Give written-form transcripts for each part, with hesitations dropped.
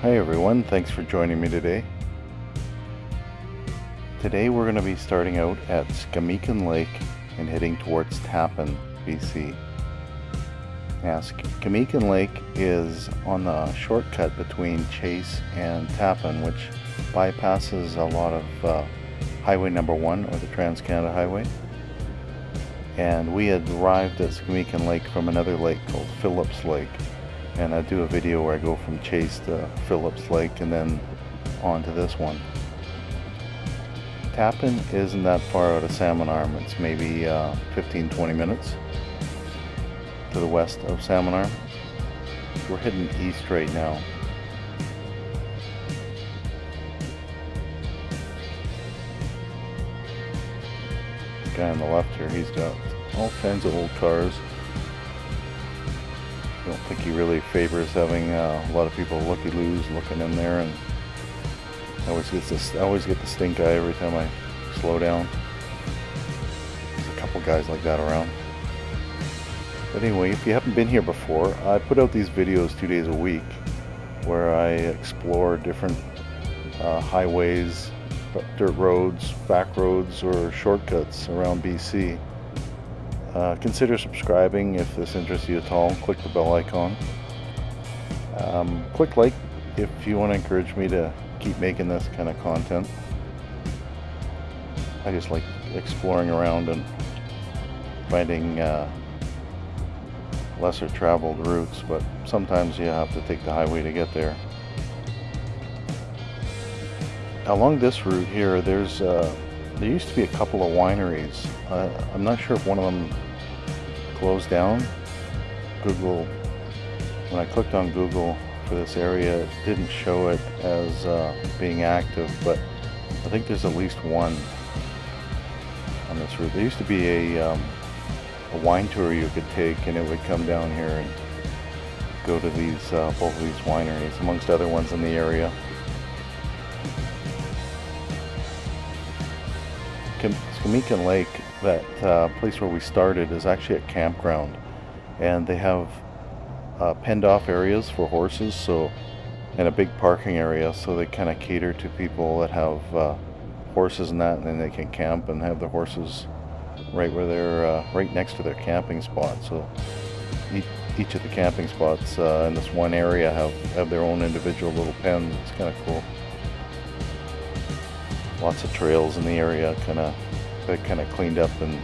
Hi everyone, thanks for joining me today. Today we're going to be starting out at Skimikin Lake and heading towards Tappen, BC. Now, Skimikin Lake is on the shortcut between Chase and Tappen, which bypasses a lot of Highway number 1 or the Trans-Canada Highway. And we had arrived at Skimikin Lake from another lake called Phillips Lake. And I do a video where I go from Chase to Phillips Lake and then on to this one. Tappen isn't that far out of Salmon Arm. It's maybe 15-20 minutes to the west of Salmon Arm. We're heading east right now. The guy on the left here, he's got all kinds of old cars. I don't think he really favors having a lot of people looky-loos looking in there, and I always get the stink eye every time I slow down. There's a couple guys like that around. But anyway, if you haven't been here before, I put out these videos 2 days a week where I explore different highways, dirt roads, back roads, or shortcuts around BC. Consider subscribing if this interests you at all. Click the bell icon. Click like if you want to encourage me to keep making this kind of content. I just like exploring around and finding lesser traveled routes, but sometimes you have to take the highway to get there. Along this route here, there used to be a couple of wineries. I'm not sure if one of them closed down. When I clicked on Google for this area, it didn't show it as being active, but I think there's at least one on this route. There used to be a wine tour you could take, and it would come down here and go to both of these wineries, amongst other ones in the area. Skimikin Lake, that place where we started, is actually a campground, and they have penned off areas for horses, and a big parking area, so they kind of cater to people that have horses and that, and then they can camp and have their horses right where they're right next to their camping spot. So each of the camping spots in this one area have their own individual little pens. It's kind of cool. Lots of trails in the area, kind of cleaned up and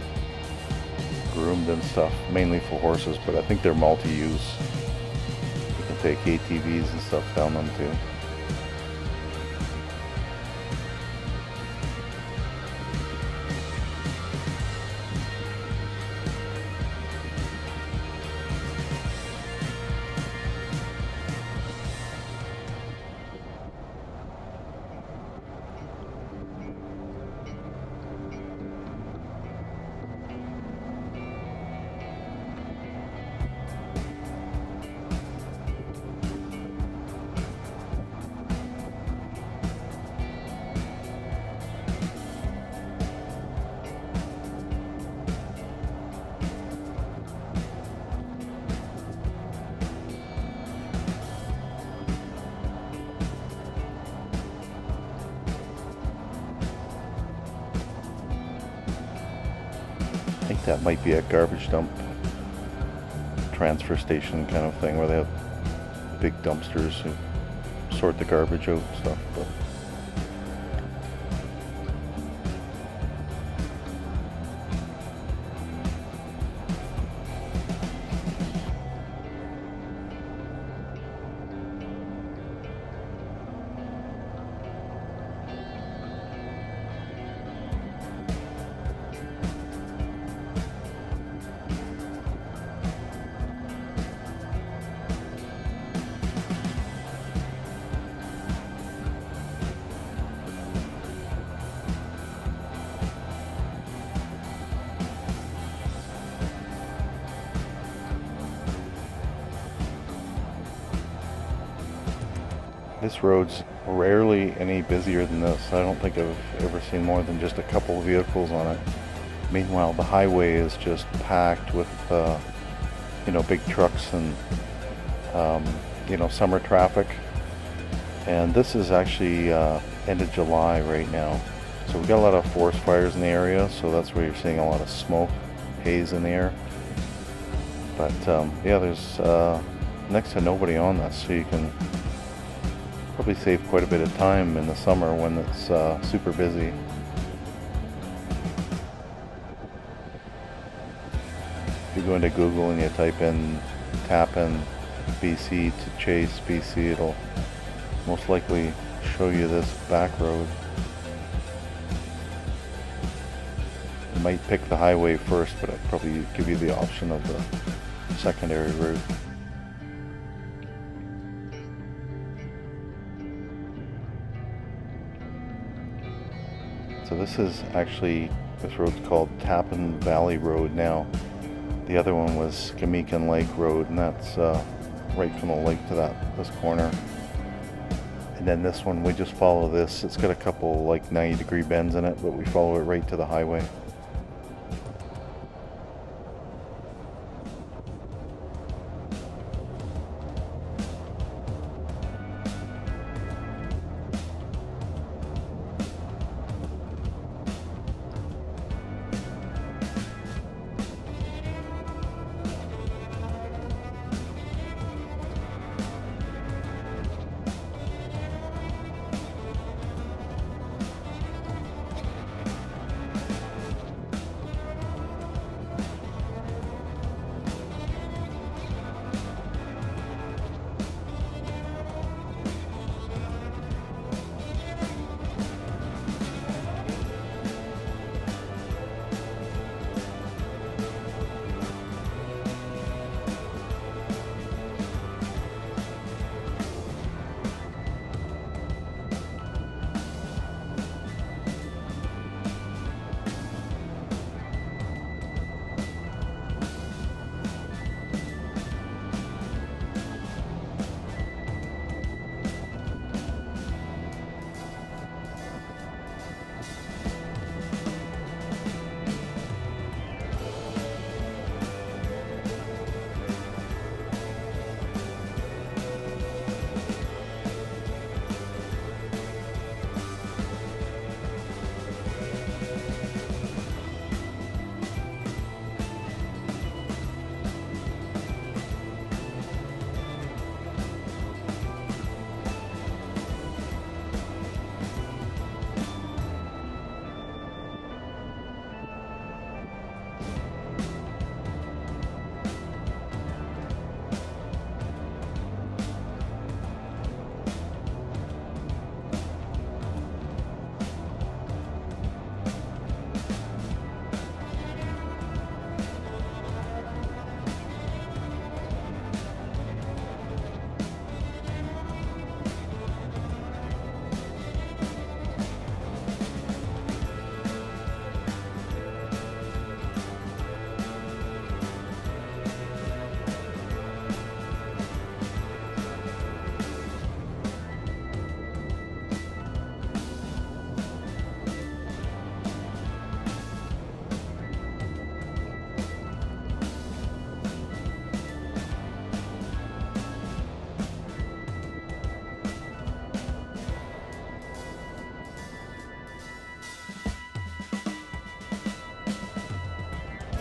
groomed and stuff, mainly for horses, but I think they're multi-use. You can take ATVs and stuff down them too. I think that might be a garbage dump transfer station kind of thing, where they have big dumpsters who sort the garbage out and stuff. But this road's rarely any busier than this. I don't think I've ever seen more than just a couple of vehicles on it. Meanwhile, the highway is just packed with big trucks and summer traffic. And this is actually end of July right now. So we've got a lot of forest fires in the area, so that's where you're seeing a lot of smoke, haze in the air. But yeah, there's next to nobody on this, so you can probably save quite a bit of time in the summer when it's super busy. If you go into Google and you type in Tappen, BC to Chase, BC, it'll most likely show you this back road. It might pick the highway first, but I'd probably give you the option of the secondary route. So this road's called Tappen Valley Road now. The other one was Skimikin Lake Road, and that's right from the lake to this corner. And then this one, we just follow this. It's got a couple like 90-degree bends in it, but we follow it right to the highway.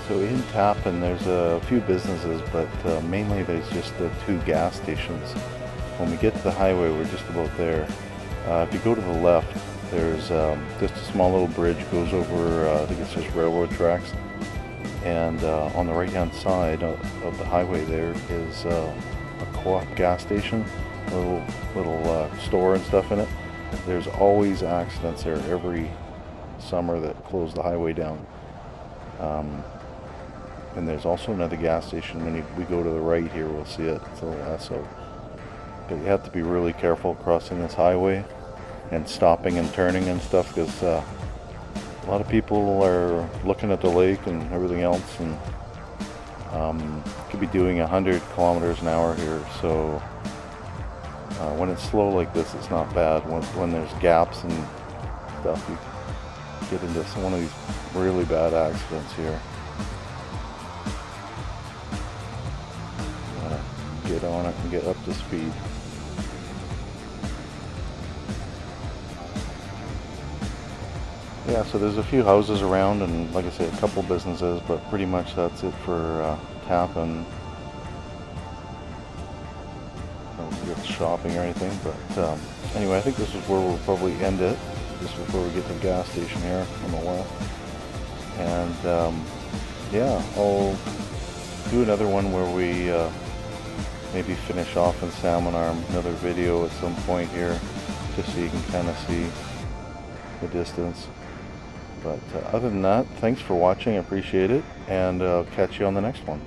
So in Tappen, there's a few businesses, but mainly there's just the 2 gas stations. When we get to the highway, we're just about there. If you go to the left, there's just a small little bridge goes over, I think it's just railroad tracks. And on the right-hand side of the highway there is a co-op gas station, a little store and stuff in it. There's always accidents there every summer that close the highway down. And there's also another gas station. When we go to the right here, we'll see it. It's a little less so. But you have to be really careful crossing this highway and stopping and turning and stuff, because a lot of people are looking at the lake and everything else, and could be doing 100 kilometers an hour here. So when it's slow like this, it's not bad. When there's gaps and stuff, you get into one of these really bad accidents here. Get on it and get up to speed. yeah, so there's a few houses around, and like I say, a couple businesses, but pretty much that's it for Tappen. Don't get shopping or anything, but anyway, I think this is where we'll probably end it, just before we get to the gas station here on the left. And yeah, I'll do another one where we maybe finish off in Salmon Arm, another video at some point here, just so you can kind of see the distance. But other than that, thanks for watching, I appreciate it, and I'll catch you on the next one.